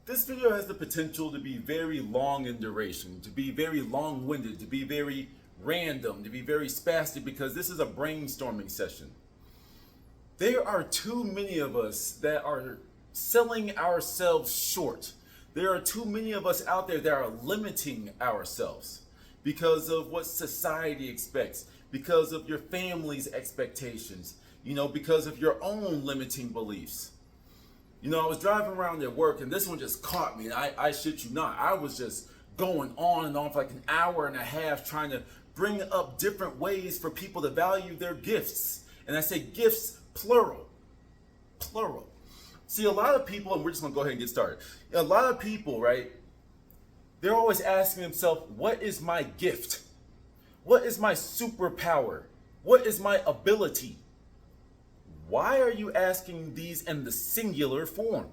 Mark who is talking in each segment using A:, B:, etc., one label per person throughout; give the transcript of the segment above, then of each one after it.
A: This video has the potential to be very long in duration, to be very long-winded, to be very random, to be very spastic, because this is a brainstorming session. There are too many of us that are selling ourselves short. There are too many of us out there that are limiting ourselves because of what society expects, because of your family's expectations, because of your own limiting beliefs. I was driving around at work and this one just caught me. I shit you not. I was just going on and on for like an hour and a half trying to bring up different ways for people to value their gifts. And I say gifts, plural. Plural. See, a lot of people, and we're just going to go ahead and get started. A lot of people, right, they're always asking themselves, what is my gift? What is my superpower? What is my ability? Why are you asking these in the singular form,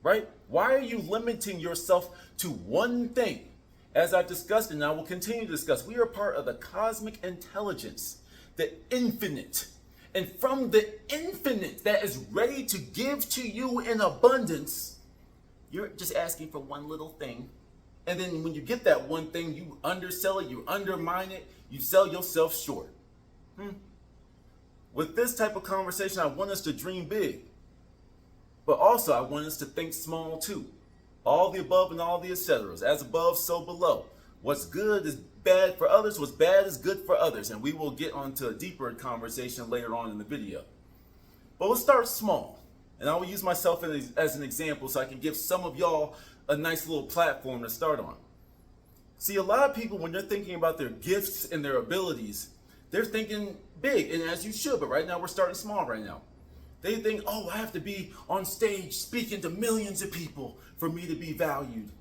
A: right? Why are you limiting yourself to one thing? As I've discussed, and I will continue to discuss, we are part of the cosmic intelligence, the infinite. And from the infinite that is ready to give to you in abundance, you're just asking for one little thing. And then when you get that one thing, you undersell it, you undermine it, you sell yourself short. With this type of conversation, I want us to dream big. But also, I want us to think small too. All the above and all the etceteras. As above, so below. What's good is bad for others. What's bad is good for others. And we will get onto a deeper conversation later on in the video. But let's start small. And I will use myself as an example so I can give some of y'all a nice little platform to start on. See, a lot of people, when they're thinking about their gifts and their abilities, they're thinking big, and as you should, but right now we're starting small right now. They think, oh, I have to be on stage speaking to millions of people for me to be valued.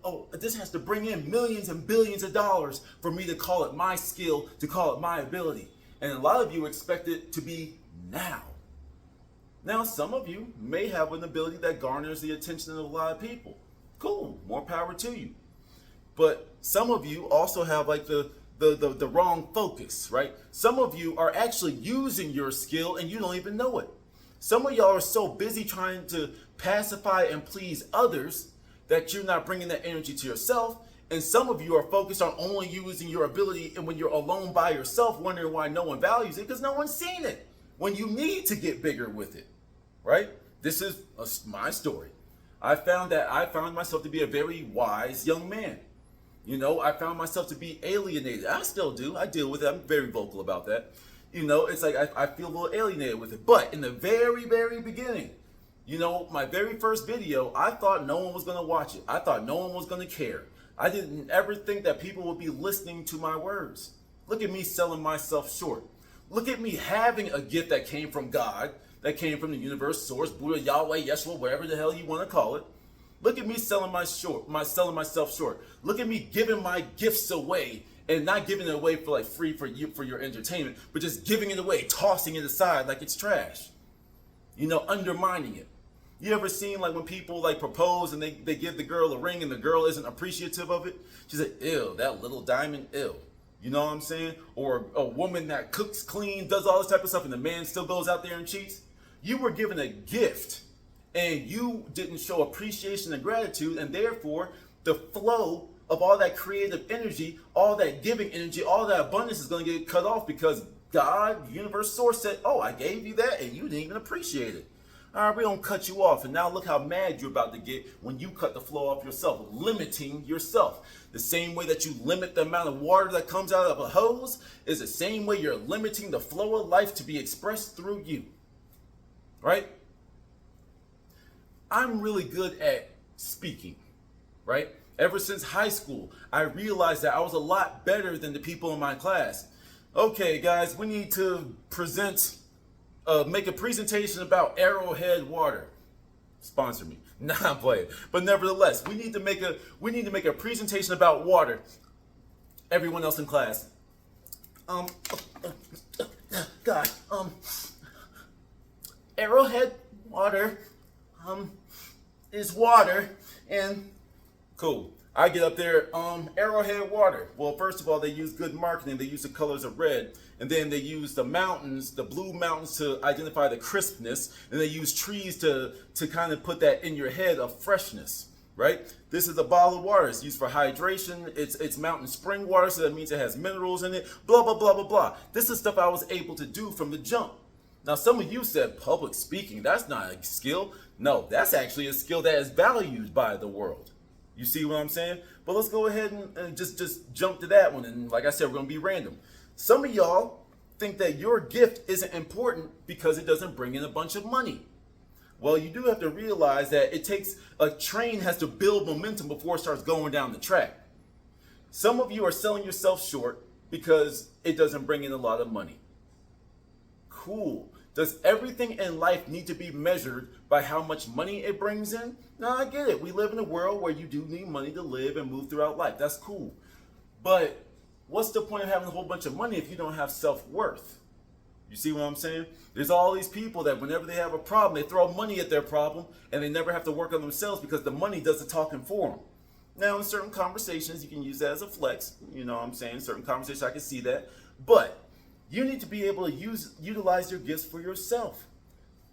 A: Oh, this has to bring in millions and billions of dollars for me to call it my skill, to call it my ability. And a lot of you expect it to be now. Now, some of you may have an ability that garners the attention of a lot of people. Cool, more power to you. But some of you also have like the wrong focus, right? Some of you are actually using your skill and you don't even know it. Some of y'all are so busy trying to pacify and please others that you're not bringing that energy to yourself. And some of you are focused on only using your ability, and when you're alone by yourself, wondering why no one values it, because no one's seen it. When you need to get bigger with it, right? This is my story. I found myself to be a very wise young man. I found myself to be alienated. I still do. I deal with it. I'm very vocal about that. It's like I feel a little alienated with it. But in the very, very beginning, my very first video, I thought no one was going to watch it. I thought no one was going to care. I didn't ever think that people would be listening to my words. Look at me selling myself short. Look at me having a gift that came from God, that came from the universe, source, Buddha, Yahweh, Yeshua, whatever the hell you want to call it. Look at me selling myself short. Look at me giving my gifts away, and not giving it away for like free for your entertainment, but just giving it away, tossing it aside like it's trash. Undermining it. You ever seen like when people like propose and they give the girl a ring and the girl isn't appreciative of it? She's like, ew, that little diamond, ew. You know what I'm saying? Or a woman that cooks, clean, does all this type of stuff, and the man still goes out there and cheats. You were given a gift, and you didn't show appreciation and gratitude, and therefore the flow of all that creative energy, all that giving energy, all that abundance is going to get cut off because God, universe, source said, oh, I gave you that and you didn't even appreciate it. All right, we don't cut you off. And now look how mad you're about to get when you cut the flow off yourself, limiting yourself. The same way that you limit the amount of water that comes out of a hose is the same way you're limiting the flow of life to be expressed through you, right? I'm really good at speaking, right? Ever since high school, I realized that I was a lot better than the people in my class. Okay, guys, we need to make a presentation about Arrowhead water. Sponsor me. Nah, I'm playing. But nevertheless, we need to make a presentation about water. Everyone else in class. God, Arrowhead water, is water, and cool. I get up there, Arrowhead water. Well, first of all, they use good marketing. They use the colors of red, and then they use the mountains, the blue mountains, to identify the crispness, and they use trees to kind of put that in your head of freshness, right? This is a bottle of water. It's used for hydration. It's mountain spring water, so that means it has minerals in it. Blah blah blah blah blah. This is stuff I was able to do from the jump. Now, some of you said public speaking. That's not a skill. No, that's actually a skill that is valued by the world. You see what I'm saying? But let's go ahead and just jump to that one. And like I said, we're going to be random. Some of y'all think that your gift isn't important because it doesn't bring in a bunch of money. Well, you do have to realize that it takes, a train has to build momentum before it starts going down the track. Some of you are selling yourself short because it doesn't bring in a lot of money. Cool. Does everything in life need to be measured by how much money it brings in? No, I get it. We live in a world where you do need money to live and move throughout life. That's cool. But what's the point of having a whole bunch of money if you don't have self-worth? You see what I'm saying? There's all these people that whenever they have a problem, they throw money at their problem and they never have to work on themselves because the money does the talking for them. Now, in certain conversations, you can use that as a flex. You know what I'm saying? Certain conversations, I can see that. But you need to be able to utilize your gifts for yourself.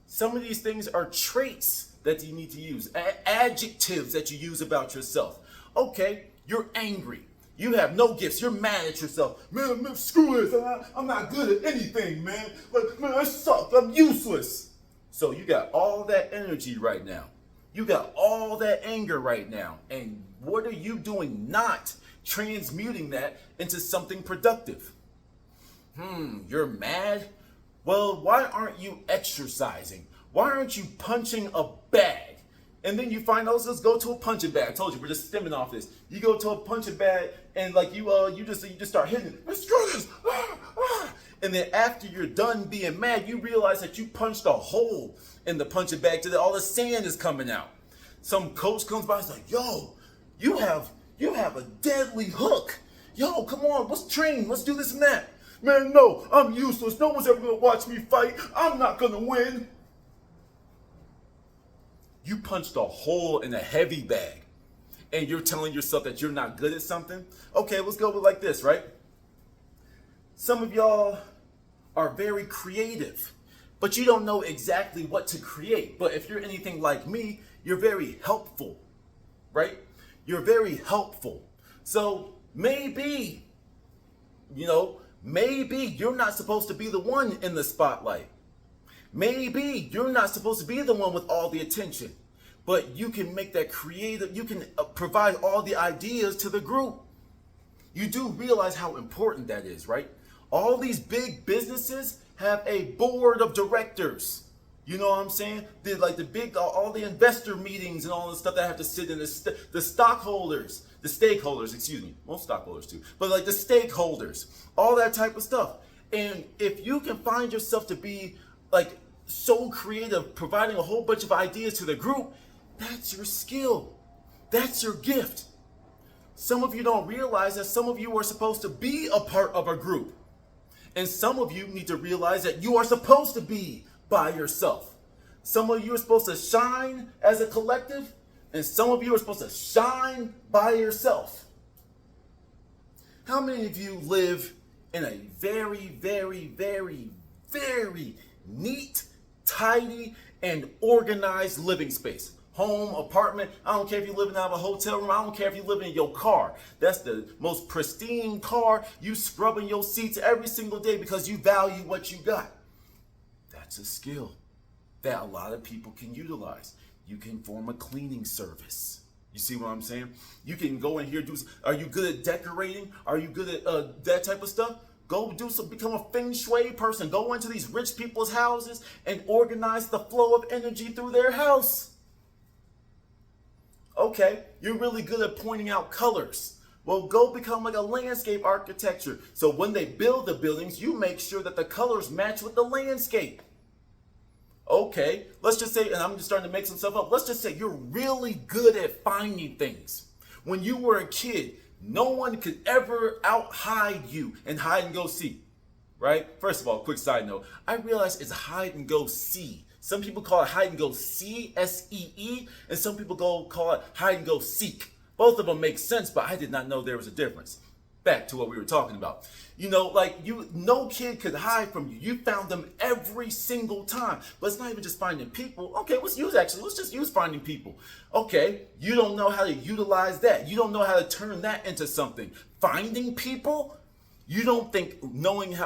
A: Some of these things are traits that you need to use, adjectives that you use about yourself. Okay, you're angry. You have no gifts. You're mad at yourself. Man, screw this. I'm not good at anything, man. Like, man, I suck. I'm useless. So you got all that energy right now. You got all that anger right now. And what are you doing not transmuting that into something productive? You're mad? Well, why aren't you exercising? Why aren't you punching a bag? And then you find out, let's go to a punching bag. I told you, we're just stemming off this. You go to a punching bag and like you just start hitting it. Screw this! And then after you're done being mad, you realize that you punched a hole in the punching bag till all the sand is coming out. Some coach comes by and is like, yo, you have a deadly hook. Yo, come on, let's train. Let's do this and that. Man, no, I'm useless. No one's ever going to watch me fight. I'm not going to win. You punched a hole in a heavy bag and you're telling yourself that you're not good at something? Okay, let's go with like this, right? Some of y'all are very creative, but you don't know exactly what to create. But if you're anything like me, you're very helpful, right? You're very helpful. So maybe you're not supposed to be the one in the spotlight. Maybe you're not supposed to be the one with all the attention, but you can make that creative, you can provide all the ideas to the group. You do realize how important that is, right? All these big businesses have a board of directors. You know what I'm saying? All the investor meetings and all the stuff that have to sit in the stockholders. The stakeholders, excuse me, most stockholders too, but like the stakeholders, all that type of stuff. And if you can find yourself to be like so creative, providing a whole bunch of ideas to the group, that's your skill. That's your gift. Some of you don't realize that some of you are supposed to be a part of a group. And some of you need to realize that you are supposed to be by yourself. Some of you are supposed to shine as a collective, and some of you are supposed to shine by yourself. How many of you live in a very, very, very, very neat, tidy, and organized living space? Home, apartment, I don't care if you're living out of a hotel room, I don't care if you're living in your car. That's the most pristine car. You scrubbing your seats every single day because you value what you got. That's a skill that a lot of people can utilize. You can form a cleaning service. You see what I'm saying? You can go in here, are you good at decorating? Are you good at that type of stuff? Go become a feng shui person. Go into these rich people's houses and organize the flow of energy through their house. Okay, you're really good at pointing out colors. Well, go become like a landscape architecture. So when they build the buildings, you make sure that the colors match with the landscape. Okay, let's just say, and I'm just starting to make some stuff up. Let's just say you're really good at finding things. When you were a kid, no one could ever out-hide you in hide and go seek, right? First of all, quick side note, I realize it's hide and go see. Some people call it hide and go see, S-E-E, and some people call it hide and go seek. Both of them make sense, but I did not know there was a difference. Back to what we were talking about. No kid could hide from you. You found them every single time. But it's not even just finding people. Okay, let's just use finding people. Okay, you don't know how to utilize that. You don't know how to turn that into something. Finding people? You don't think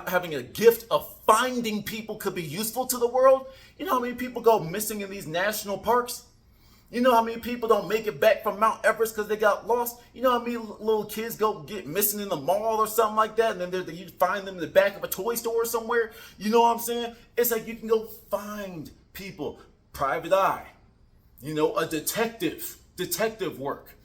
A: having a gift of finding people could be useful to the world? You know how many people go missing in these national parks? You know how many people don't make it back from Mount Everest because they got lost? You know how many little kids go get missing in the mall or something like that, and then you find them in the back of a toy store somewhere? You know what I'm saying? It's like you can go find people. Private eye. A detective work.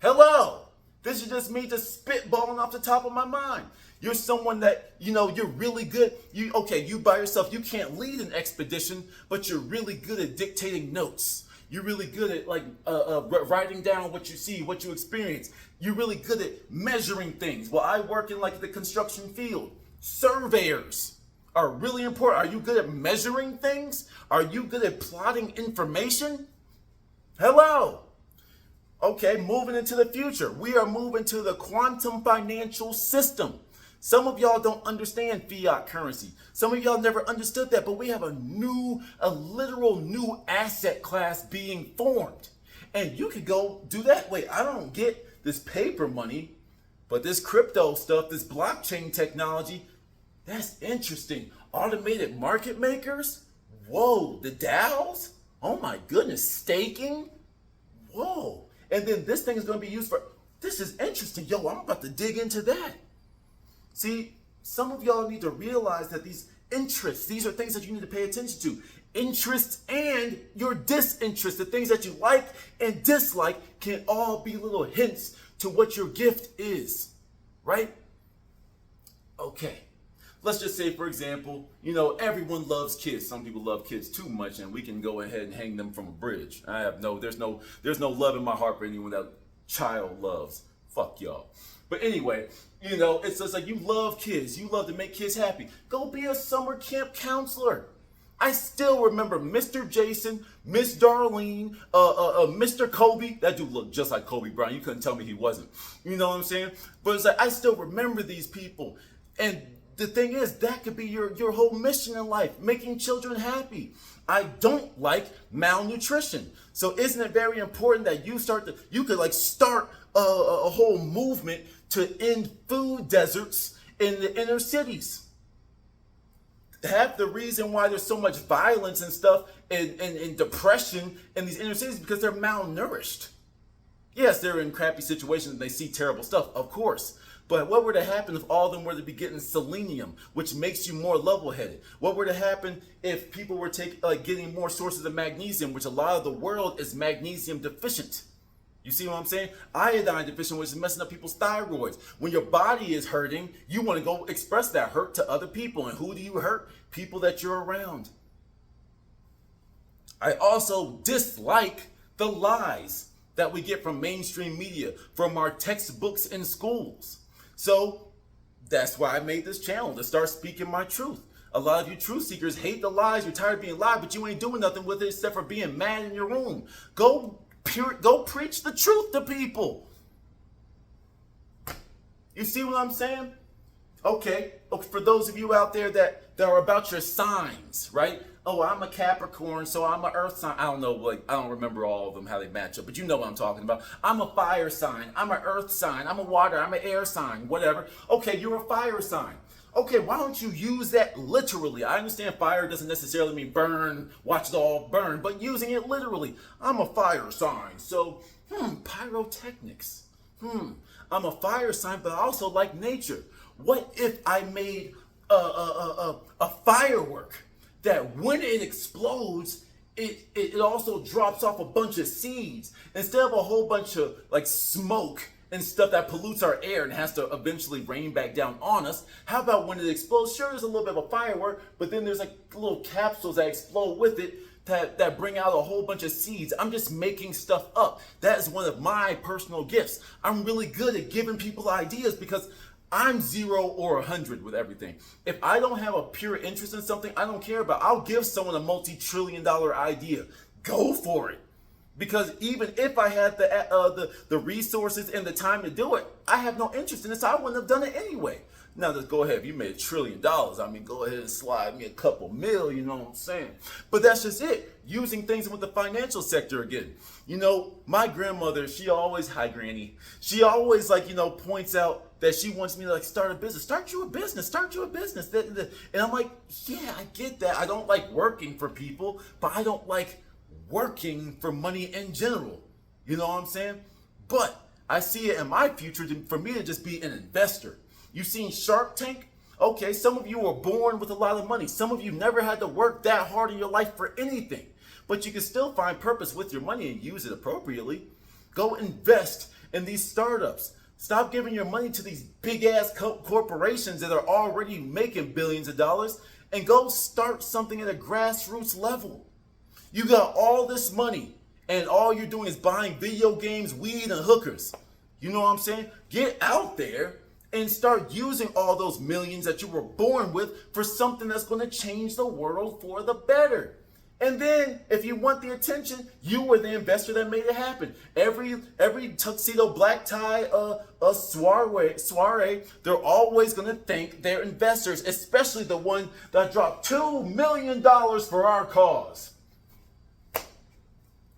A: Hello. This is just me just spitballing off the top of my mind. You're someone that, you're really good. You by yourself, you can't lead an expedition, but you're really good at dictating notes. You're really good at writing down what you see, what you experience. You're really good at measuring things. Well, I work in the construction field. Surveyors are really important. Are you good at measuring things? Are you good at plotting information? Hello. Okay, moving into the future. We are moving to the quantum financial system. Some of y'all don't understand fiat currency. Some of y'all never understood that, but we have a literal new asset class being formed. And you could go do that. Wait, I don't get this paper money, but this crypto stuff, this blockchain technology, that's interesting. Automated market makers? Whoa, the DAOs? Oh my goodness, staking? Whoa. And then this thing is going to be used for, this is interesting. Yo, I'm about to dig into that. See, some of y'all need to realize that these interests, these are things that you need to pay attention to. Interests and your disinterest, the things that you like and dislike, can all be little hints to what your gift is, right? Okay, let's just say, for example, everyone loves kids. Some people love kids too much, and we can go ahead and hang them from a bridge. There's no love in my heart for anyone that child loves. Fuck y'all. But anyway, it's just like you love kids. You love to make kids happy. Go be a summer camp counselor. I still remember Mr. Jason, Miss Darlene, Mr. Kobe. That dude looked just like Kobe Bryant. You couldn't tell me he wasn't. You know what I'm saying? But it's like I still remember these people. And the thing is, that could be your whole mission in life, making children happy. I don't like malnutrition. So isn't it very important that you could start a whole movement to end food deserts in the inner cities? Half the reason why there's so much violence and stuff and depression in these inner cities is because they're malnourished. Yes, they're in crappy situations and they see terrible stuff, of course. But what were to happen if all of them were to be getting selenium, which makes you more level-headed? What were to happen if people were getting more sources of magnesium, which a lot of the world is magnesium deficient? You see what I'm saying? Iodine deficient, which is messing up people's thyroids. When your body is hurting, you want to go express that hurt to other people. And who do you hurt? People that you're around. I also dislike the lies that we get from mainstream media, from our textbooks in schools. So that's why I made this channel, to start speaking my truth. A lot of you truth seekers hate the lies. You're tired of being lied, but you ain't doing nothing with it except for being mad in your room. Go preach the truth to people. You see what I'm saying? Okay, for those of you out there that are about your signs, right? Oh, I'm a Capricorn, so I'm an earth sign. I don't know, I don't remember all of them, how they match up, but you know what I'm talking about. I'm a fire sign, I'm an earth sign, I'm a water, I'm an air sign, whatever. Okay, you're a fire sign. Okay, why don't you use that literally? I understand fire doesn't necessarily mean burn, watch it all burn, but using it literally. I'm a fire sign, so, pyrotechnics. I'm a fire sign, but I also like nature. What if I made a firework that when it explodes, it also drops off a bunch of seeds instead of a whole bunch of smoke and stuff that pollutes our air and has to eventually rain back down on us? How about when it explodes? Sure, there's a little bit of a firework, but then there's little capsules that explode with it that bring out a whole bunch of seeds. I'm just making stuff up. That is one of my personal gifts. I'm really good at giving people ideas because I'm 0 or 100 with everything. If I don't have a pure interest in something I don't care about, I'll give someone a multi-trillion-dollar idea. Go for it. Because even if I had the resources and the time to do it, I have no interest in it, so I wouldn't have done it anyway. Now, just go ahead. If you made $1 trillion, I mean, go ahead and slide me a couple mil, you know what I'm saying? But that's just it. Using things with the financial sector again. You know, my grandmother, she always, hi granny, she always like, you know, points out that she wants me to like start a business. Start you a business. And I'm like, yeah, I get that. I don't like working for people, but I don't like working for money in general. You know what I'm saying? But I see it in my future for me to just be an investor. You've seen Shark Tank? Okay, some of you were born with a lot of money. Some of you never had to work that hard in your life for anything. But you can still find purpose with your money and use it appropriately. Go invest in these startups. Stop giving your money to these big ass corporations that are already making billions of dollars, and go start something at a grassroots level. You got all this money and all you're doing is buying video games, weed, and hookers. You know what I'm saying? Get out there and start using all those millions that you were born with for something that's going to change the world for the better. And then, if you want the attention, you were the investor that made it happen. Every tuxedo, black tie, soiree, they're always going to thank their investors, especially the one that dropped $2 million for our cause.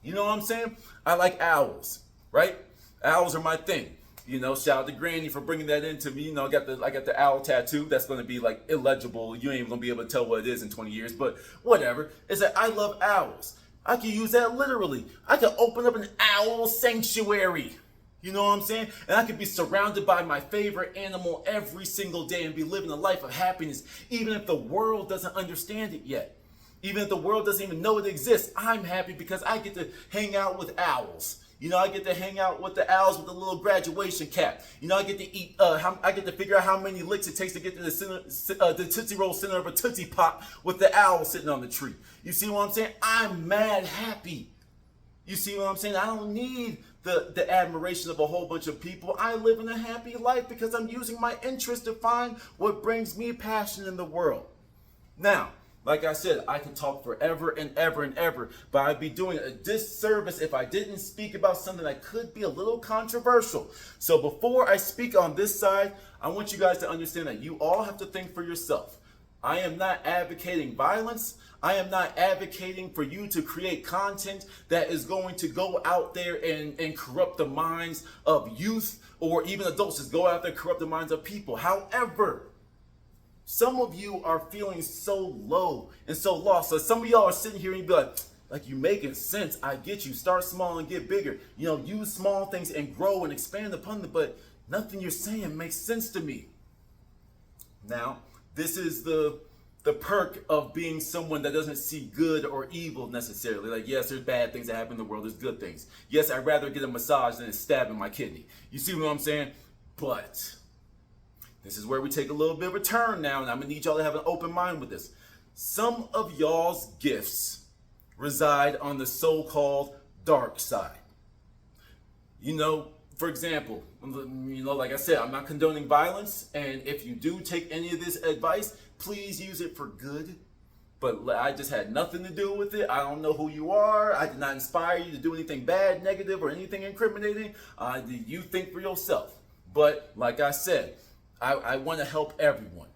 A: You know what I'm saying? I like owls, right? Owls are my thing. You know, shout out to Granny for bringing that into me. You know, I got the owl tattoo. That's going to be like illegible. You ain't even going to be able to tell what it is in 20 years, but whatever. It's that I love owls. I can use that literally. I can open up an owl sanctuary. You know what I'm saying? And I could be surrounded by my favorite animal every single day and be living a life of happiness, even if the world doesn't understand it yet. Even if the world doesn't even know it exists, I'm happy because I get to hang out with owls. You know, I get to hang out with the owls with the little graduation cap. You know, I get to eat. I get to figure out how many licks it takes to get to the Tootsie Roll center of a Tootsie Pop with the owl sitting on the tree. You see what I'm saying? I'm mad happy. You see what I'm saying? I don't need the admiration of a whole bunch of people. I live in a happy life because I'm using my interest to find what brings me passion in the world. Now, like I said, I could talk forever and ever and ever, but I'd be doing a disservice if I didn't speak about something that could be a little controversial. So before I speak on this side, I want you guys to understand that you all have to think for yourself. I am not advocating violence. I am not advocating for you to create content that is going to go out there and corrupt the minds of youth or even adults. Just go out there and corrupt the minds of people. However, some of you are feeling so low and so lost. So some of y'all are sitting here and you be like you making sense. I get you. Start small and get bigger. You know, use small things and grow and expand upon them. But nothing you're saying makes sense to me. Now, this is the perk of being someone that doesn't see good or evil necessarily. Like, yes, there's bad things that happen in the world. There's good things. Yes, I'd rather get a massage than a stab in my kidney. You see what I'm saying? But this is where we take a little bit of a turn now, and I'm going to need y'all to have an open mind with this. Some of y'all's gifts reside on the so-called dark side. You know, for example, you know, like I said, I'm not condoning violence, and if you do take any of this advice, please use it for good. But I just had nothing to do with it. I don't know who you are. I did not inspire you to do anything bad, negative, or anything incriminating. You think for yourself. But like I said, I want to help everyone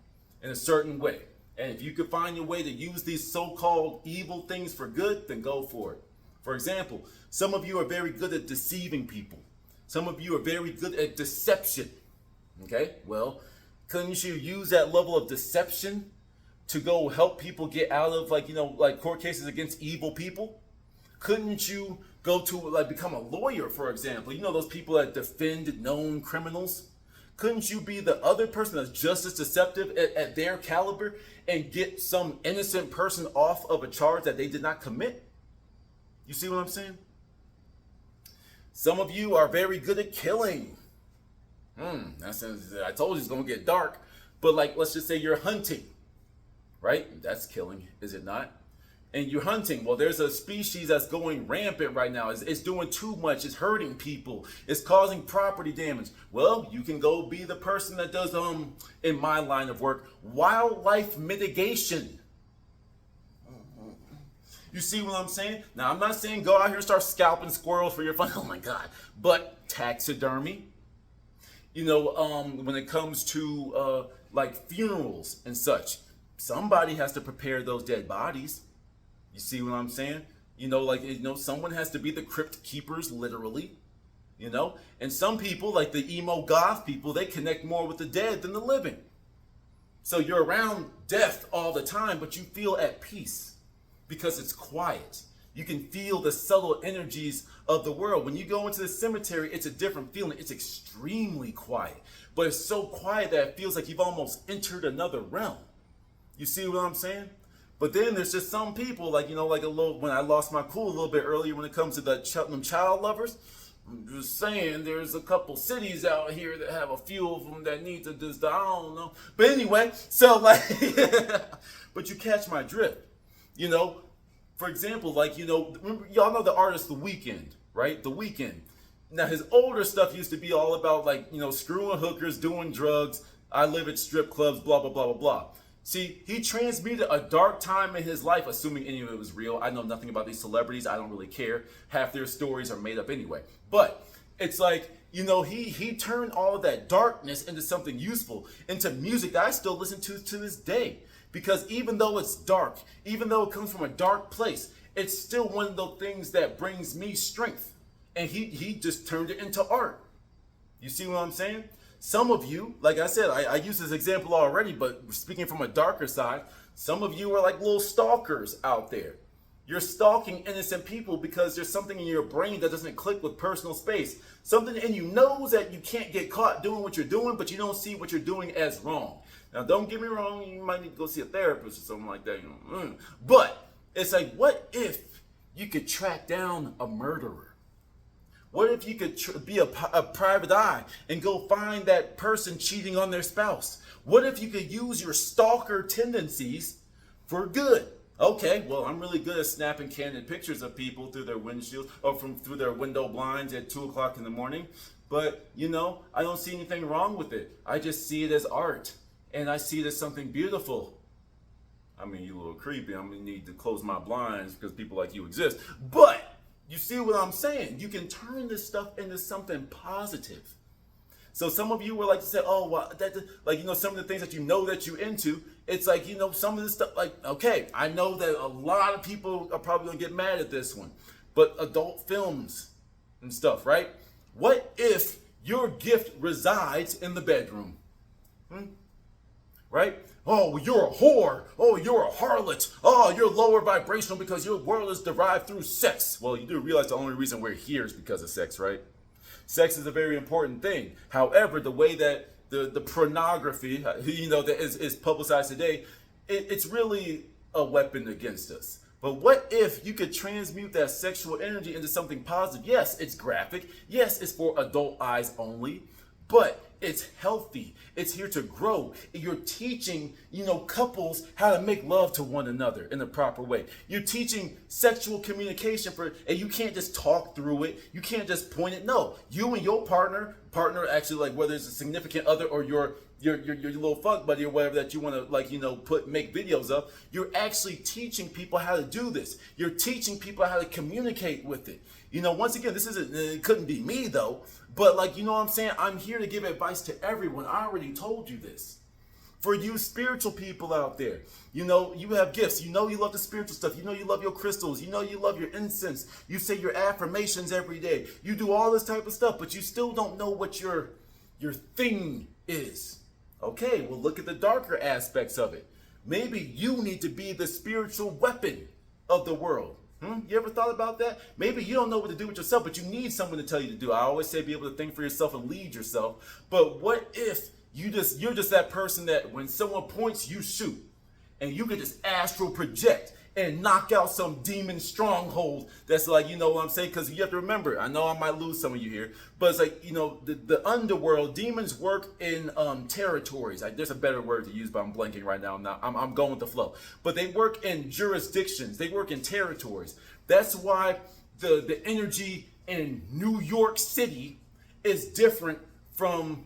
A: in a certain way. And if you could find your way to use these so-called evil things for good, then go for it. For example, some of you are very good at deceiving people. Some of you are very good at deception. Okay? Well, couldn't you use that level of deception to go help people get out of like court cases against evil people? Couldn't you go to become a lawyer, for example? You know those people that defend known criminals? Couldn't you be the other person that's just as deceptive at their caliber and get some innocent person off of a charge that they did not commit? You see what I'm saying? Some of you are very good at killing. I told you it's going to get dark. But let's just say you're hunting, right? That's killing, is it not? And you're hunting. Well, there's a species that's going rampant right now. It's doing too much. It's hurting people. It's causing property damage. Well, you can go be the person that does, in my line of work, wildlife mitigation. You see what I'm saying? Now, I'm not saying go out here and start scalping squirrels for your fun. Oh my God. But taxidermy, when it comes to like funerals and such, somebody has to prepare those dead bodies. You see what I'm saying? Someone has to be the crypt keepers, literally. And some people, like the emo goth people, they connect more with the dead than the living. So you're around death all the time, but you feel at peace because it's quiet. You can feel the subtle energies of the world. When you go into the cemetery, it's a different feeling. It's extremely quiet, but it's so quiet that it feels like you've almost entered another realm. You see what I'm saying? But then there's just some people, when I lost my cool a little bit earlier when it comes to the child lovers. I'm just saying, there's a couple cities out here that have a few of them that need to just, I don't know. But anyway, but you catch my drift. For example, remember, y'all know the artist The Weeknd, right? The Weeknd. Now, his older stuff used to be all about, screwing hookers, doing drugs, I live at strip clubs, blah, blah, blah, blah, blah. See, he transmuted a dark time in his life, assuming any of it was real. I know nothing about these celebrities. I don't really care. Half their stories are made up anyway. But it's he turned all of that darkness into something useful, into music that I still listen to this day. Because even though it's dark, even though it comes from a dark place, it's still one of those things that brings me strength. And he just turned it into art. You see what I'm saying? Some of you, like I said, I used this example already, but speaking from a darker side, some of you are like little stalkers out there. You're stalking innocent people because there's something in your brain that doesn't click with personal space. Something in you knows that you can't get caught doing what you're doing, but you don't see what you're doing as wrong. Now, don't get me wrong, you might need to go see a therapist or something like that. But it's like, what if you could track down a murderer? What if you could be a private eye and go find that person cheating on their spouse? What if you could use your stalker tendencies for good? Okay, well, I'm really good at snapping candid pictures of people through their windshields or through their window blinds at 2 o'clock in the morning. But, I don't see anything wrong with it. I just see it as art. And I see it as something beautiful. I mean, you're a little creepy. I'm going to need to close my blinds because people like you exist. But you see what I'm saying? You can turn this stuff into something positive. So some of you were like to say, oh, well, some of the things that that you're into, it's like, some of this stuff, okay, I know that a lot of people are probably going to get mad at this one, but adult films and stuff, right? What if your gift resides in the bedroom? Right? Oh, well, you're a whore. Oh, you're a harlot. Oh, you're lower vibrational because your world is derived through sex. Well, you do realize the only reason we're here is because of sex, right? Sex is a very important thing. However, the way that the pornography, that is publicized today, it's really a weapon against us. But what if you could transmute that sexual energy into something positive? Yes, it's graphic. Yes, it's for adult eyes only. But it's healthy. It's here to grow. You're teaching, couples how to make love to one another in the proper way. You're teaching sexual communication and you can't just talk through it. You can't just point it. No, you and your partner actually, whether it's a significant other or your little fuck buddy or whatever that you want to make videos of, you're actually teaching people how to do this. You're teaching people how to communicate with it. Once again, it couldn't be me though, but what I'm saying? I'm here to give advice to everyone. I already told you this. For you spiritual people out there, you have gifts. You love the spiritual stuff. You love your crystals. You love your incense. You say your affirmations every day. You do all this type of stuff, but you still don't know what your thing is. Okay, well, look at the darker aspects of it. Maybe you need to be the spiritual weapon of the world. You ever thought about that? Maybe you don't know what to do with yourself, but you need someone to tell you to do. I always say be able to think for yourself and lead yourself. But what if you're just that person that when someone points, you shoot, and you could just astral project and knock out some demon stronghold that's what I'm saying? Because you have to remember, I know I might lose some of you here, but it's the underworld, demons work in territories. There's a better word to use, but I'm blanking right now. I'm going with the flow. But they work in jurisdictions. They work in territories. That's why the energy in New York City is different from,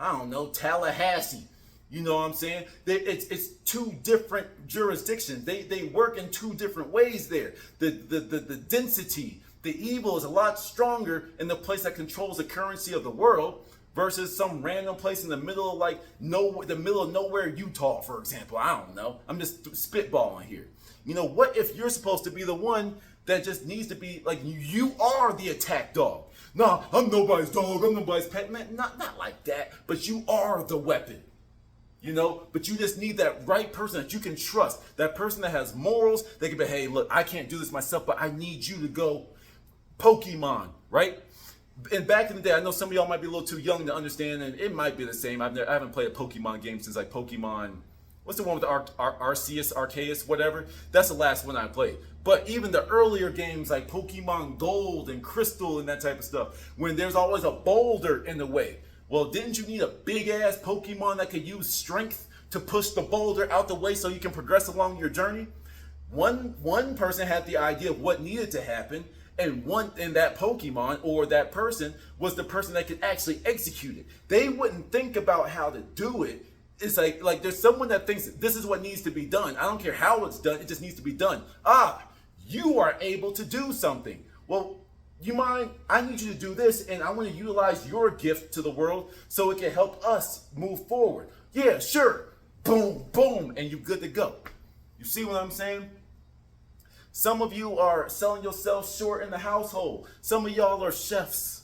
A: I don't know, Tallahassee. You know what I'm saying? It's two different jurisdictions. They work in two different ways there. The density, the evil is a lot stronger in the place that controls the currency of the world versus some random place in the middle of the middle of nowhere, Utah, for example. I don't know. I'm just spitballing here. You know, what if you're supposed to be the one that just needs to be like, you are the attack dog? No, I'm nobody's dog. I'm nobody's pet. Man, not like that. But you are the weapon. You know, but you just need that right person that you can trust. That person that has morals. They can be, hey, look, I can't do this myself, but I need you to go Pokemon, right? And back in the day, I know some of y'all might be a little too young to understand, and it might be the same. I haven't played a Pokemon game since like Pokemon, what's the one with the Arceus, whatever? That's the last one I played. But even the earlier games like Pokemon Gold and Crystal and that type of stuff, when there's always a boulder in the way. Well, didn't you need a big ass Pokemon that could use strength to push the boulder out the way so you can progress along your journey? One person had the idea of what needed to happen, and that Pokemon or that person was the person that could actually execute it. They wouldn't think about how to do it. It's like there's someone that thinks this is what needs to be done. I don't care how it's done, it just needs to be done. You are able to do something. Well, you mind? I need you to do this, and I want to utilize your gift to the world so it can help us move forward. Yeah, sure. Boom, boom, and you're good to go. You see what I'm saying? Some of you are selling yourself short in the household. Some of y'all are chefs.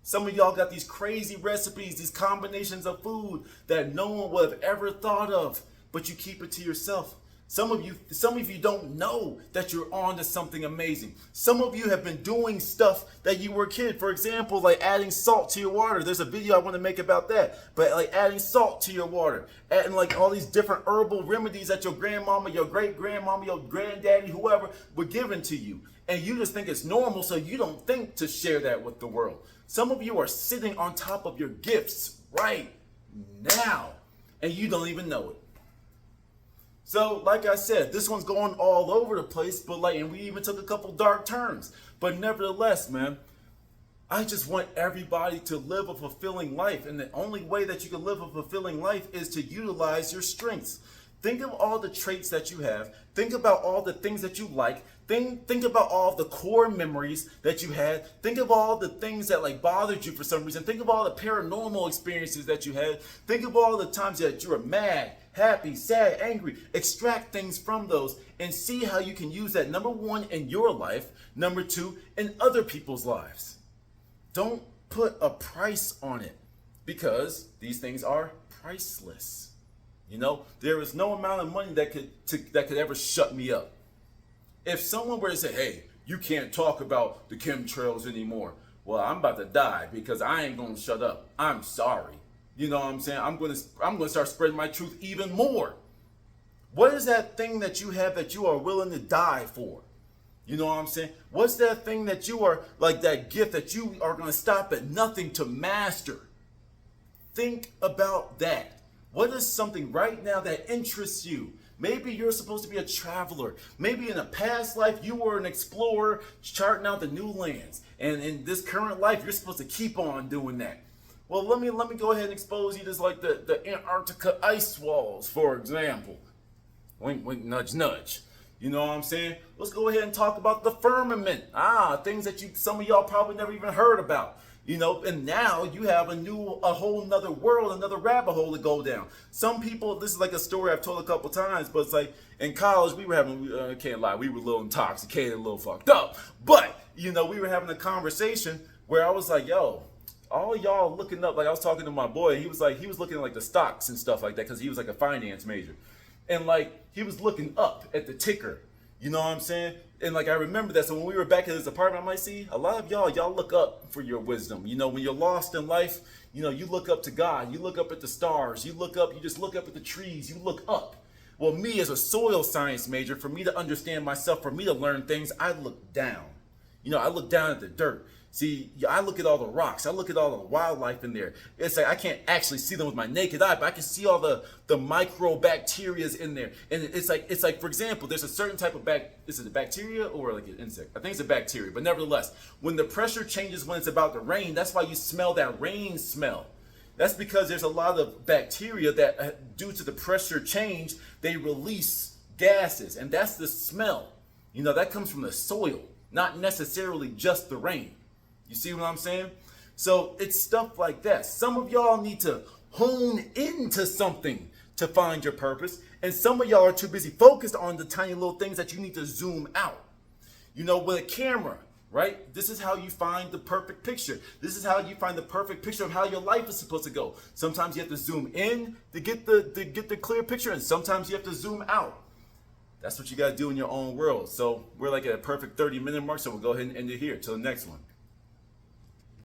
A: Some of y'all got these crazy recipes, these combinations of food that no one would have ever thought of, but you keep it to yourself. Some of you don't know that you're on to something amazing. Some of you have been doing stuff that you were a kid. For example, like adding salt to your water. There's a video I want to make about that. But like adding salt to your water. Adding like all these different herbal remedies that your grandmama, your great-grandmama, your granddaddy, whoever were given to you. And you just think it's normal, so you don't think to share that with the world. Some of you are sitting on top of your gifts right now, and you don't even know it. So, like I said, this one's going all over the place, but and we even took a couple dark turns. But nevertheless, man, I just want everybody to live a fulfilling life. And the only way that you can live a fulfilling life is to utilize your strengths. Think of all the traits that you have. Think about all the things that you like. Think about all the core memories that you had. Think of all the things that bothered you for some reason. Think of all the paranormal experiences that you had. Think of all the times that you were mad, happy, sad, angry. Extract things from those and see how you can use that, number one, in your life. Number two, in other people's lives. Don't put a price on it because these things are priceless. You know, there is no amount of money that could ever shut me up. If someone were to say, hey, you can't talk about the chemtrails anymore. Well, I'm about to die because I ain't going to shut up. I'm sorry. You know what I'm saying? I'm going to start spreading my truth even more. What is that thing that you have that you are willing to die for? You know what I'm saying? What's that thing that you are, like that gift that you are going to stop at nothing to master? Think about that. What is something right now that interests you? Maybe you're supposed to be a traveler. Maybe in a past life you were an explorer charting out the new lands. And in this current life you're supposed to keep on doing that. Well, let me go ahead and expose you to like the Antarctica ice walls, for example. Wink, wink, nudge, nudge. You know what I'm saying? Let's go ahead and talk about the firmament. Things that some of y'all probably never even heard about. You know, and now you have a whole nother world, another rabbit hole to go down. Some people, this is like a story I've told a couple times, but it's like in college we were having, can't lie, we were a little intoxicated, a little fucked up. But, you know, we were having a conversation where I was like, yo, all y'all looking up, like I was talking to my boy, he was looking at like the stocks and stuff like that because he was like a finance major. And like he was looking up at the ticker. You know what I'm saying? And like I remember that. So when we were back in his apartment, I'm like, see, a lot of y'all look up for your wisdom. You know, when you're lost in life, you know, you look up to God. You look up at the stars. You just look up at the trees. You look up. Well, me as a soil science major, for me to understand myself, for me to learn things, I look down. You know, I look down at the dirt. See, I look at all the rocks. I look at all the wildlife in there. It's like I can't actually see them with my naked eye, but I can see all the microbacterias in there. And it's like, for example, there's a certain type of is it a bacteria or like an insect? I think it's a bacteria, but nevertheless, when the pressure changes when it's about to rain, that's why you smell that rain smell. That's because there's a lot of bacteria that, due to the pressure change, they release gases, and that's the smell. You know, that comes from the soil, not necessarily just the rain. You see what I'm saying? So it's stuff like that. Some of y'all need to hone into something to find your purpose, and some of y'all are too busy focused on the tiny little things that you need to zoom out. You know, with a camera, right? This is how you find the perfect picture. This is how you find the perfect picture of how your life is supposed to go. Sometimes you have to zoom in to get the clear picture, and sometimes you have to zoom out. That's what you got to do in your own world. So we're like at a perfect 30-minute mark, so we'll go ahead and end it here. Till the next one.